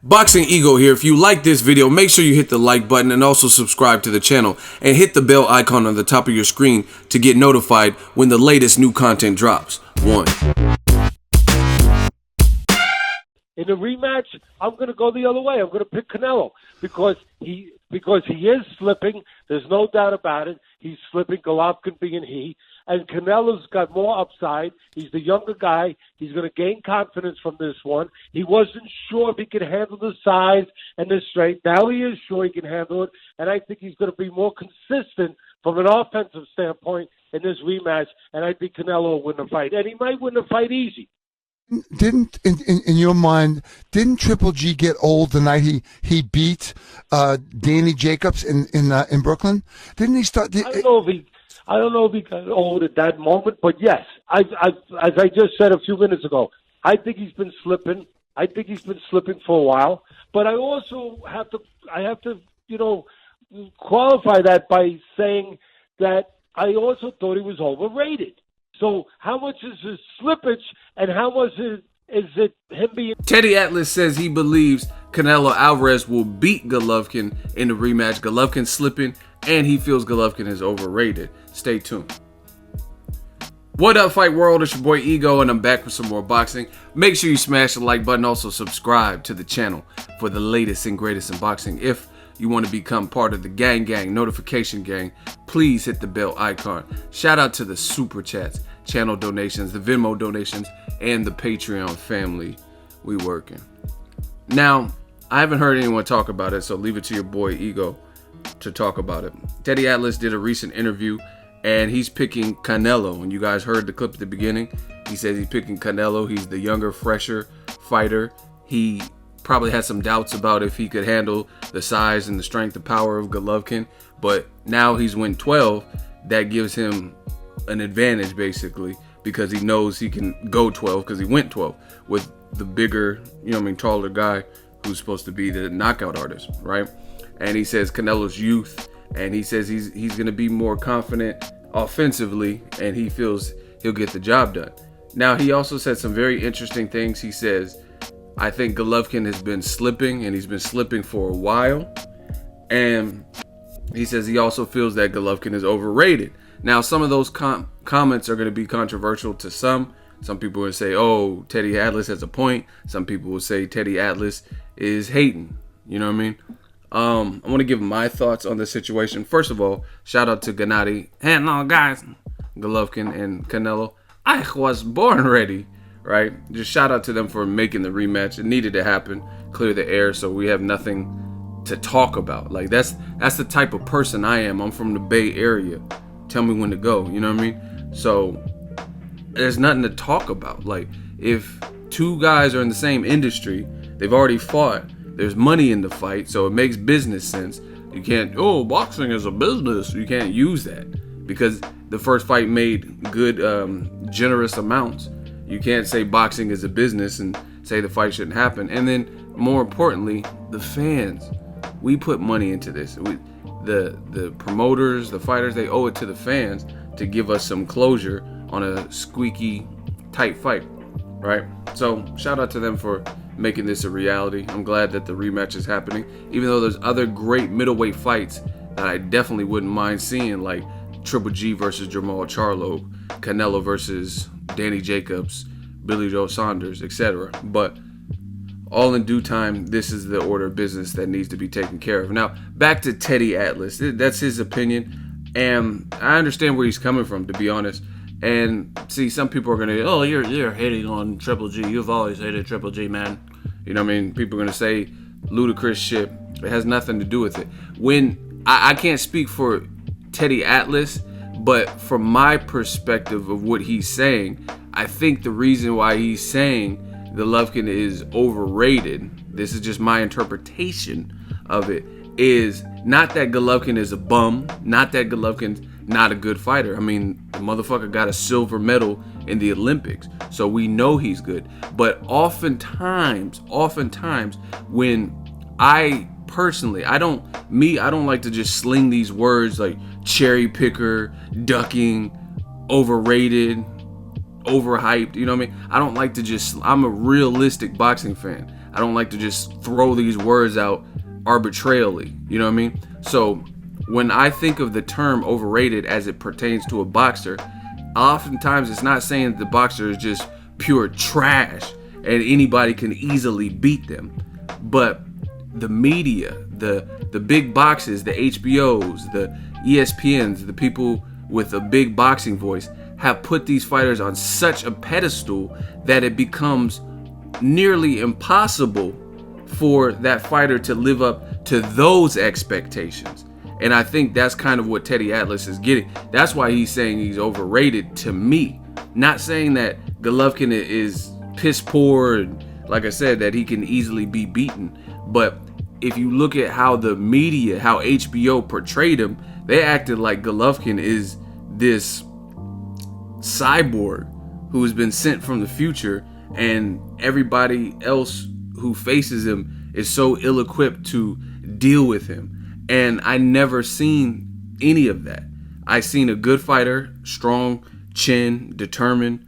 Boxing Ego here. If you like this video, make sure you hit the like button and also subscribe to the channel and hit the bell icon on the top of your screen to get notified when the latest new content drops. In the rematch, I'm going to go the other way. I'm going to pick Canelo because he is slipping. There's no doubt about it. He's slipping, Golovkin being he. And Canelo's got more upside. He's the younger guy. He's going to gain confidence from this one. He wasn't sure if he could handle the size and the strength. Now he is sure he can handle it. And I think he's going to be more consistent from an offensive standpoint in this rematch. And I think Canelo will win the fight. And he might win the fight easy. Didn't in your mind, didn't Triple G get old the night he beat Danny Jacobs in Brooklyn? Didn't he start? I don't know if he got old at that moment, but yes, as I just said a few minutes ago, I think he's been slipping. I think he's been slipping for a while. But I also have to qualify that by saying that I also thought he was overrated. So how much is his slippage and how much is it him being... Teddy Atlas says he believes Canelo Alvarez will beat Golovkin in the rematch. Golovkin slipping, and he feels Golovkin is overrated. Stay tuned. What up, Fight World? It's your boy Ego, and I'm back with some more boxing. Make sure you smash the like button. Also, subscribe to the channel for the latest and greatest in boxing. If you want to become part of the gang notification gang, please hit the bell icon. Shout out to the super chats, channel donations, the Venmo donations, and the Patreon family. We working. Now, I haven't heard anyone talk about it, so leave it to your boy Ego to talk about it. Teddy Atlas did a recent interview, and he's picking Canelo. And you guys heard the clip at the beginning. He says he's picking Canelo. He's the younger, fresher fighter. He probably had some doubts about if he could handle the size and the strength and power of Golovkin, but now he's went 12. That gives him an advantage basically because he knows he can go 12 because he went 12 with the bigger, taller guy who's supposed to be the knockout artist, right? And he says Canelo's youth, and he says he's going to be more confident offensively, and he feels he'll get the job done. Now, he also said some very interesting things. He says, I think Golovkin has been slipping, and he's been slipping for a while. And he says he also feels that Golovkin is overrated. Now, some of those comments are going to be controversial to some. Some people will say, oh, Teddy Atlas has a point. Some people will say Teddy Atlas is hating. You know what I mean? I want to give my thoughts on the situation. First of all, shout out to Gennady. Hey, no, guys. Golovkin and Canelo. I was born ready. Right? Just shout out to them for making the rematch. It needed to happen, clear the air, so we have nothing to talk about. Like that's the type of person I am. I'm from the Bay Area. Tell me when to go. You know what I mean? So there's nothing to talk about. Like if two guys are in the same industry, they've already fought. There's money in the fight, so it makes business sense. You can't. Oh, boxing is a business. You can't use that because the first fight made good, generous amounts. You can't say boxing is a business and say the fight shouldn't happen. And then, more importantly, the fans. We put money into this. The promoters, the fighters, they owe it to the fans to give us some closure on a squeaky, tight fight, right? So, shout out to them for making this a reality. I'm glad that the rematch is happening, even though there's other great middleweight fights that I definitely wouldn't mind seeing, like Triple G versus Jamal Charlo, Canelo versus Danny Jacobs, Billy Joe Saunders, etc. But all in due time, this is the order of business that needs to be taken care of. Now, back to Teddy Atlas. That's his opinion, and I understand where he's coming from, to be honest. And see, some people are gonna, oh, you're hating on Triple G. You've always hated Triple G, man. You know what I mean? People are gonna say ludicrous shit. It has nothing to do with it. When I can't speak for Teddy Atlas, but from my perspective of what he's saying, I think the reason why he's saying Golovkin is overrated, this is just my interpretation of it, is not that Golovkin is a bum, not that Golovkin's not a good fighter. I mean, the motherfucker got a silver medal in the Olympics, so we know he's good. But oftentimes, when I personally, I don't like to just sling these words like cherry picker, ducking, overrated, overhyped, you know what I mean? I don't like to just, I'm a realistic boxing fan. I don't like to just throw these words out arbitrarily. You know what I mean? So when I think of the term overrated as it pertains to a boxer, oftentimes it's not saying that the boxer is just pure trash and anybody can easily beat them, but the media, the big boxes, the HBOs, the ESPNs, the people with a big boxing voice have put these fighters on such a pedestal that it becomes nearly impossible for that fighter to live up to those expectations. And I think that's kind of what Teddy Atlas is getting. That's why he's saying he's overrated to me. Not saying that Golovkin is piss poor and, like I said, that he can easily be beaten. But if you look at how the media, how HBO portrayed him, they acted like Golovkin is this cyborg who has been sent from the future, and everybody else who faces him is so ill-equipped to deal with him. And I never seen any of that. I seen a good fighter, strong chin, determined,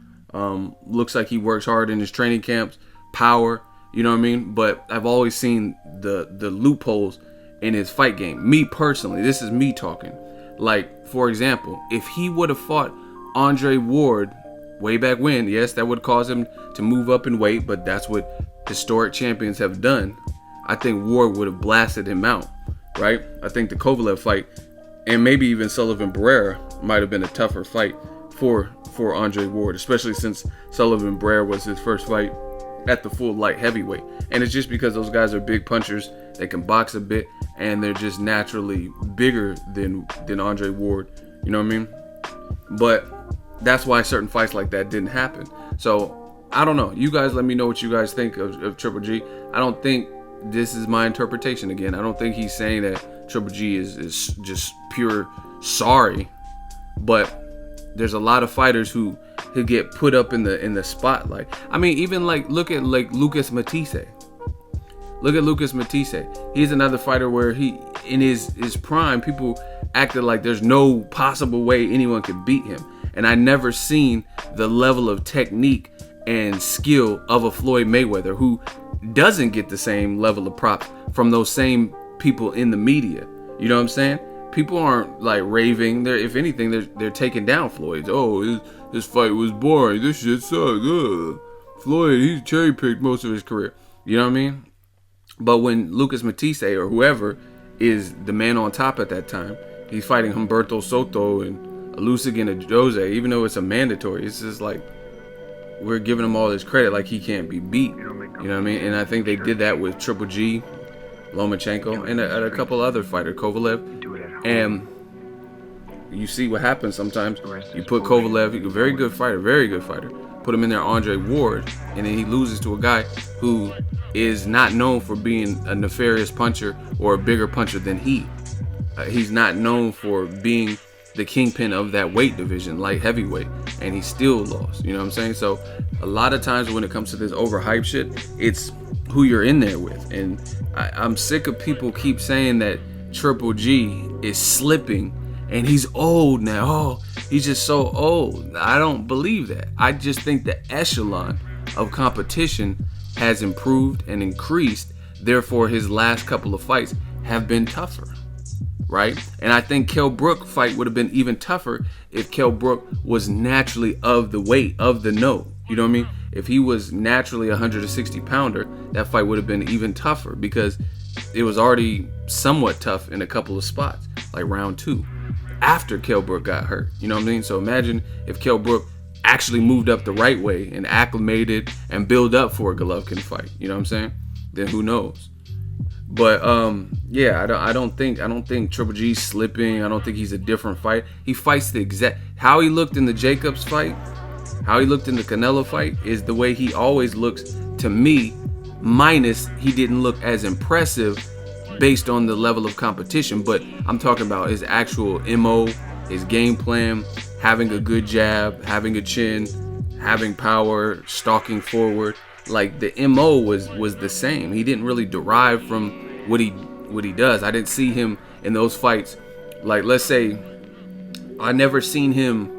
looks like he works hard in his training camps, power, you know what I mean? But I've always seen the loopholes in his fight game. Me personally, this is me talking. Like, for example, if he would have fought Andre Ward way back when, yes, that would cause him to move up in weight, but that's what historic champions have done. I think Ward would have blasted him out, right? I think the Kovalev fight, and maybe even Sullivan Barrera, might have been a tougher fight for Andre Ward, especially since Sullivan Barrera was his first fight at the full light heavyweight. And it's just because those guys are big punchers, they can box a bit, and they're just naturally bigger than Andre Ward, you know what I mean? But that's why certain fights like that didn't happen. So I don't know, you guys let me know what you guys think of Triple G. I don't think this is my interpretation. Again, I don't think he's saying that Triple G is just pure sorry, but there's a lot of fighters who get put up in the spotlight. I mean, even look at Lucas Matisse. Look at Lucas Matisse. He's another fighter where he, in his prime, people acted like there's no possible way anyone could beat him. And I never seen the level of technique and skill of a Floyd Mayweather, who doesn't get the same level of props from those same people in the media. You know what I'm saying? People aren't like raving. If anything, they're taking down Floyd. Oh, this fight was boring. This shit sucked. Floyd, he's cherry picked most of his career. You know what I mean? But when Lucas Matisse or whoever is the man on top at that time, he's fighting Humberto Soto and Alucigin Jose, even though it's a mandatory, it's just like we're giving him all this credit like he can't be beat. You know what I mean? And I think they did that with Triple G, Lomachenko, and a couple other fighters, Kovalev. And you see what happens sometimes. You put Kovalev, a very good fighter, put him in there, Andre Ward, and then he loses to a guy who is not known for being a nefarious puncher or a bigger puncher than he. He's not known for being the kingpin of that weight division, light heavyweight, and he still lost. You know what I'm saying? So a lot of times when it comes to this overhyped shit, it's who you're in there with. And I'm sick of people keep saying that Triple G is slipping and he's old now. Oh, he's just so old. I don't believe that. I just think the echelon of competition has improved and increased. Therefore, his last couple of fights have been tougher, right? And I think Kell Brook fight would have been even tougher if Kell Brook was naturally of the weight, of the note. You know what I mean? If he was naturally a 160 pounder, that fight would have been even tougher because it was already somewhat tough in a couple of spots, like round 2, after Kell Brook got hurt. You know what I mean? So imagine if Kell Brook actually moved up the right way and acclimated and build up for a Golovkin fight. You know what I'm saying? Then who knows? But yeah, I don't think Triple G's slipping. I don't think he's a different fight. He fights the exact how he looked in the Jacobs fight, how he looked in the Canelo fight is the way he always looks to me, minus he didn't look as impressive based on the level of competition. But I'm talking about his actual MO, his game plan, having a good jab, having a chin, having power, stalking forward. Like the MO was the same. He didn't really derive from what he does. I didn't see him in those fights. Like, let's say I never seen him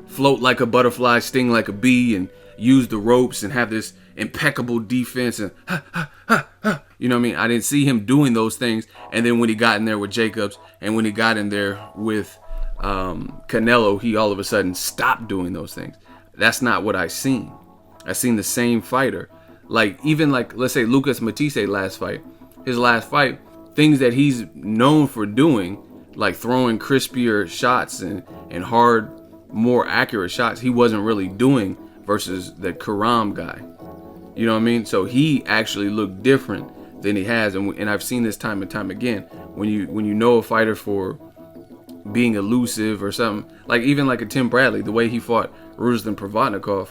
float like a butterfly, sting like a bee, and use the ropes and have this impeccable defense and you know what I mean? I didn't see him doing those things. And then when he got in there with Jacobs and when he got in there with Canelo, he all of a sudden stopped doing those things. That's not what I seen. I seen the same fighter. Like, even like, let's say Lucas Matisse his last fight, things that he's known for doing, like throwing crispier shots and hard, more accurate shots, he wasn't really doing versus the Karam guy. You know what I mean? So he actually looked different than he has. And I've seen this time and time again. When you know a fighter for being elusive or something, like even like a Tim Bradley, the way he fought Ruslan Provodnikov,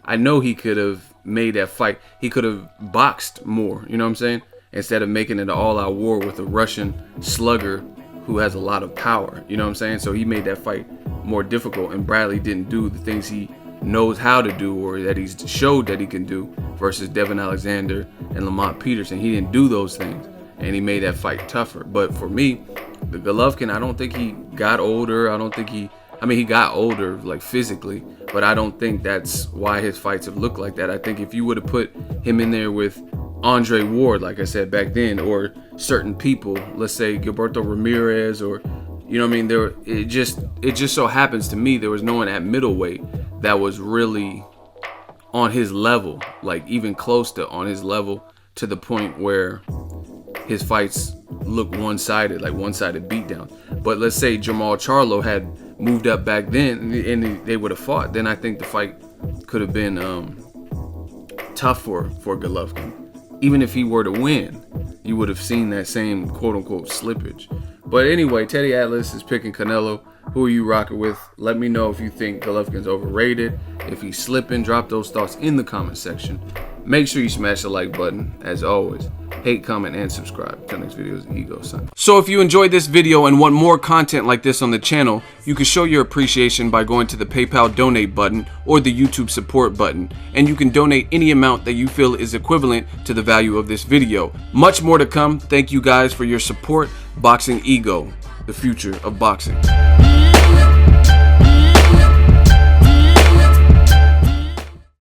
I know he could have made that fight. He could have boxed more, you know what I'm saying? Instead of making it an all-out war with a Russian slugger who has a lot of power, you know what I'm saying? So he made that fight more difficult, and Bradley didn't do the things he knows how to do or that he's showed that he can do versus Devin Alexander and Lamont Peterson. He didn't do those things, and he made that fight tougher. But for me, the Golovkin, I don't think he got older. He got older like physically, but I don't think that's why his fights have looked like that. I think if you would have put him in there with Andre Ward, like I said back then, or certain people, let's say Gilberto Ramirez, or you know what I mean, it just so happens to me there was no one at middleweight that was really on his level, like even close to on his level, to the point where his fights look one-sided, like one-sided beatdown. But let's say Jamal Charlo had moved up back then and they would have fought, then I think the fight could have been tough for Golovkin. Even if he were to win, you would have seen that same quote-unquote slippage. But anyway, Teddy Atlas is picking Canelo. Who are you rocking with? Let me know if you think Golovkin's overrated. If he's slipping, drop those thoughts in the comment section. Make sure you smash the like button. As always, hate, comment, and subscribe. Till next video is Ego Son. So if you enjoyed this video and want more content like this on the channel, you can show your appreciation by going to the PayPal donate button or the YouTube support button. And you can donate any amount that you feel is equivalent to the value of this video. Much more to come. Thank you guys for your support. Boxing Ego, the future of boxing.